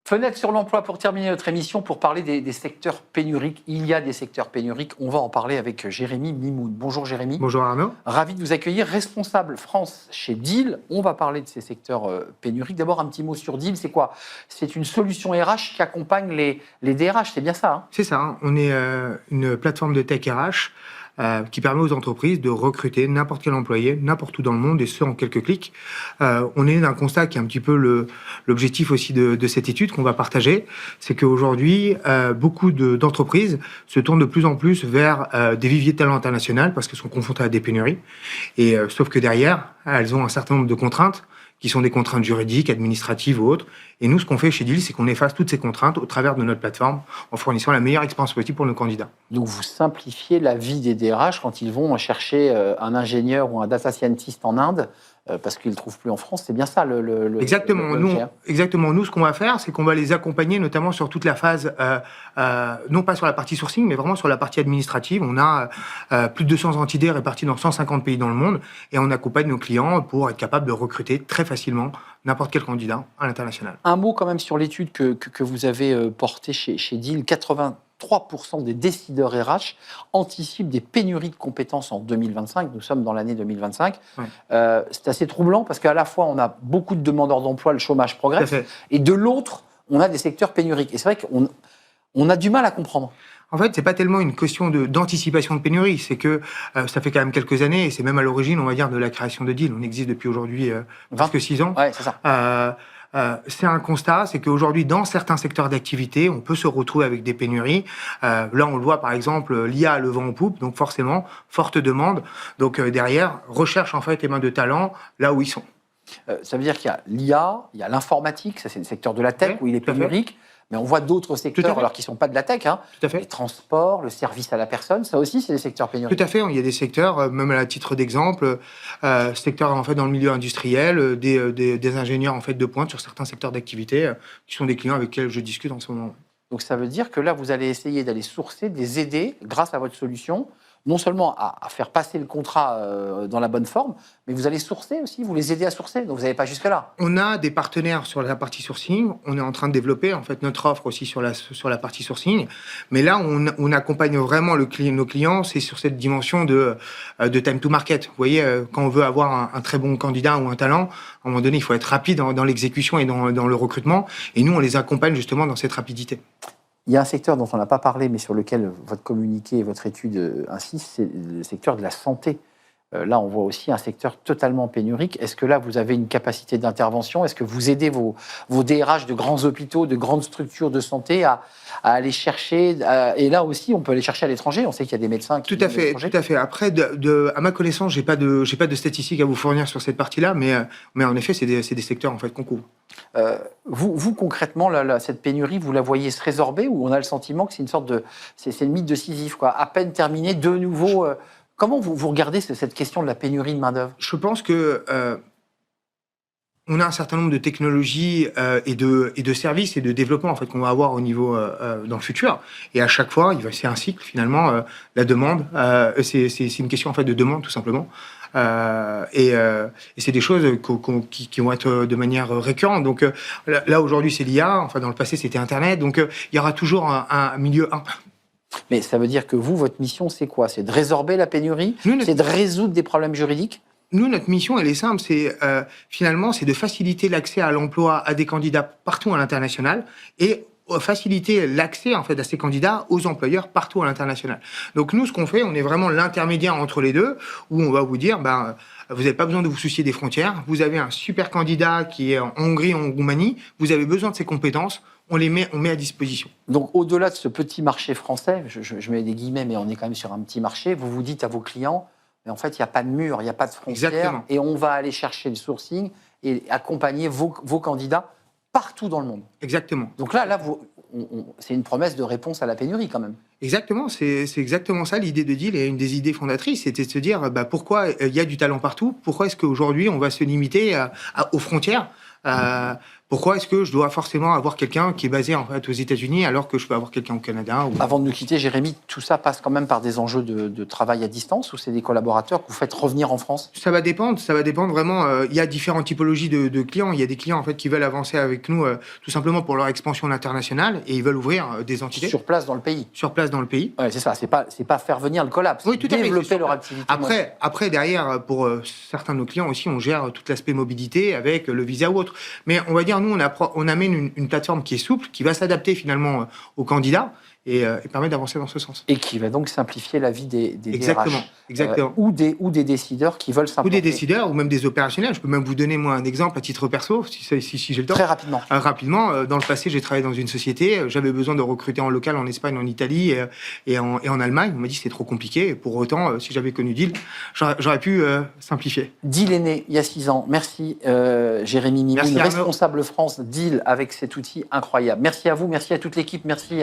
Fenêtre sur l'emploi pour terminer notre émission, pour parler des secteurs pénuriques. Il y a des secteurs pénuriques. On va en parler avec Jérémy Mimoun. Bonjour Jérémy. Bonjour Arnaud. Ravi de vous accueillir. Responsable France chez Deal. On va parler de ces secteurs pénuriques. D'abord, un petit mot sur Deal. C'est quoi? C'est une solution RH qui accompagne les DRH. C'est bien ça, hein? C'est ça. Hein. On est une plateforme de tech RH qui permet aux entreprises de recruter n'importe quel employé, n'importe où dans le monde, et ce, en quelques clics. On est d'un constat qui est un petit peu l'objectif aussi de cette étude qu'on va partager, c'est qu'aujourd'hui, beaucoup d'entreprises se tournent de plus en plus vers des viviers de talent international parce qu'elles sont confrontées à des pénuries. Et sauf que derrière, elles ont un certain nombre de contraintes qui sont des contraintes juridiques, administratives ou autres. Et nous, ce qu'on fait chez Deal, c'est qu'on efface toutes ces contraintes au travers de notre plateforme en fournissant la meilleure expérience possible pour nos candidats. Donc, vous simplifiez la vie des DRH quand ils vont chercher un ingénieur ou un data scientist en Inde parce qu'ils ne le trouvent plus en France. C'est bien ça Exactement. Nous, ce qu'on va faire, c'est qu'on va les accompagner notamment sur toute la phase, non pas sur la partie sourcing, mais vraiment sur la partie administrative. On a plus de 200 entités réparties dans 150 pays dans le monde et on accompagne nos clients pour être capable de recruter très facilement n'importe quel candidat à l'international. Un mot quand même sur l'étude que vous avez portée chez Deal. 83% des décideurs RH anticipent des pénuries de compétences en 2025. Nous sommes dans l'année 2025. Ouais. C'est assez troublant parce qu'à la fois, on a beaucoup de demandeurs d'emploi, le chômage progresse, et de l'autre, on a des secteurs pénuriques. Et c'est vrai qu'on a du mal à comprendre. En fait, c'est pas tellement une question d'anticipation de pénurie, c'est que ça fait quand même quelques années, et c'est même à l'origine, on va dire, de la création de Deal. On existe depuis aujourd'hui presque 6 ans. Ouais, c'est ça. C'est un constat, c'est qu'aujourd'hui, dans certains secteurs d'activité, on peut se retrouver avec des pénuries. Là, on le voit, par exemple, l'IA a le vent en poupe, donc forcément, forte demande. Donc derrière, recherche en fait les mains de talent là où ils sont. Ça veut dire qu'il y a l'IA, il y a l'informatique, ça c'est le secteur de la tech où il est pénurique. Mais on voit d'autres secteurs, alors qui ne sont pas de la tech, hein, les transports, le service à la personne, ça aussi, c'est des secteurs pénuriques. Tout à fait, il y a des secteurs, même à titre d'exemple, secteurs en fait dans le milieu industriel, des ingénieurs en fait de pointe sur certains secteurs d'activité, qui sont des clients avec lesquels je discute en ce moment. Donc ça veut dire que là, vous allez essayer d'aller sourcer, de les aider, grâce à votre solution, non seulement à faire passer le contrat dans la bonne forme, mais vous allez sourcer aussi, vous les aidez à sourcer, donc vous n'allez pas jusque-là. On a des partenaires sur la partie sourcing, on est en train de développer en fait notre offre aussi sur la partie sourcing, mais là on accompagne vraiment nos clients, c'est sur cette dimension de time to market. Vous voyez, quand on veut avoir un très bon candidat ou un talent, à un moment donné il faut être rapide dans l'exécution et dans le recrutement, et nous on les accompagne justement dans cette rapidité. Il y a un secteur dont on n'a pas parlé, mais sur lequel votre communiqué et votre étude insistent, c'est le secteur de la santé. Là, on voit aussi un secteur totalement pénurique. Est-ce que là, vous avez une capacité d'intervention? Est-ce que vous aidez vos DRH de grands hôpitaux, de grandes structures de santé à aller chercher et là aussi, on peut aller chercher à l'étranger. On sait qu'il y a des médecins qui... Tout à fait. Après, à ma connaissance, j'ai pas de statistiques à vous fournir sur cette partie-là, mais en effet, c'est des secteurs en fait qu'on couvre. Vous concrètement, cette pénurie, vous la voyez se résorber ou on a le sentiment que c'est une sorte de... C'est le mythe de Sisyphe, quoi. À peine terminé, de nouveau... Comment vous regardez cette question de la pénurie de main-d'œuvre? Je pense que on a un certain nombre de technologies et de services et de développement en fait qu'on va avoir au niveau dans le futur. Et à chaque fois, c'est un cycle finalement. La demande, c'est une question en fait de demande tout simplement. Et c'est des choses qui vont être de manière récurrente. Donc là aujourd'hui c'est l'IA. Enfin dans le passé c'était Internet. Donc il y aura toujours un milieu 1. Mais ça veut dire que votre mission, c'est quoi? C'est de résorber la pénurie? C'est de résoudre des problèmes juridiques? Nous, notre mission, elle est simple. Finalement, c'est de faciliter l'accès à l'emploi à des candidats partout à l'international et faciliter l'accès en fait à ces candidats aux employeurs partout à l'international. Donc nous, ce qu'on fait, on est vraiment l'intermédiaire entre les deux, où on va vous dire, vous n'avez pas besoin de vous soucier des frontières. Vous avez un super candidat qui est en Hongrie, en Roumanie. Vous avez besoin de ses compétences. On met à disposition. Donc, au-delà de ce petit marché français, je mets des guillemets, mais on est quand même sur un petit marché, vous vous dites à vos clients, mais en fait, il n'y a pas de mur, il n'y a pas de frontières, exactement. Et on va aller chercher le sourcing et accompagner vos candidats partout dans le monde. Exactement. Donc là c'est une promesse de réponse à la pénurie quand même. Exactement, c'est exactement ça l'idée de Deal et une des idées fondatrices, c'était de se dire pourquoi il y a du talent partout, pourquoi est-ce qu'aujourd'hui on va se limiter aux frontières Pourquoi est-ce que je dois forcément avoir quelqu'un qui est basé en fait aux États-Unis alors que je peux avoir quelqu'un au Canada Avant de nous quitter, Jérémy, tout ça passe quand même par des enjeux de travail à distance ou c'est des collaborateurs que vous faites revenir en France? Ça va dépendre vraiment. Il y a différentes typologies de clients. Il y a des clients en fait qui veulent avancer avec nous tout simplement pour leur expansion internationale et ils veulent ouvrir des entités. Sur place dans le pays. Sur place dans le pays. Ouais, c'est ça, c'est pas faire venir le collapse. Oui, tout à fait. Développer leur activité. Après, derrière, pour certains de nos clients aussi, on gère tout l'aspect mobilité avec le visa ou autre. Mais on va dire, nous, on amène une plateforme qui est souple, qui va s'adapter finalement aux candidats et permet d'avancer dans ce sens. Et qui va donc simplifier la vie des Exactement, DRH. exactement. Ou des décideurs qui veulent s'implanter. Ou des décideurs, ou même des opérationnels. Je peux même vous donner, moi, un exemple à titre perso, si j'ai le temps. Très rapidement. Rapidement, dans le passé, j'ai travaillé dans une société, j'avais besoin de recruter en local en Espagne, en Italie et en Allemagne. On m'a dit que c'était trop compliqué. Et pour autant, si j'avais connu Deal, j'aurais pu simplifier. Deal est né il y a 6 ans. Merci Jérémy Mimoun, responsable France Deal avec cet outil incroyable. Merci à vous, merci à toute l'équipe, merci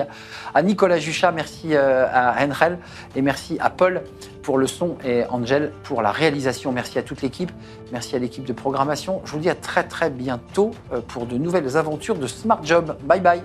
à Nicolas Juchat, merci à Henrel et merci à Paul pour le son et Angel pour la réalisation. Merci à toute l'équipe, merci à l'équipe de programmation. Je vous dis à très très bientôt pour de nouvelles aventures de Smart Job. Bye bye.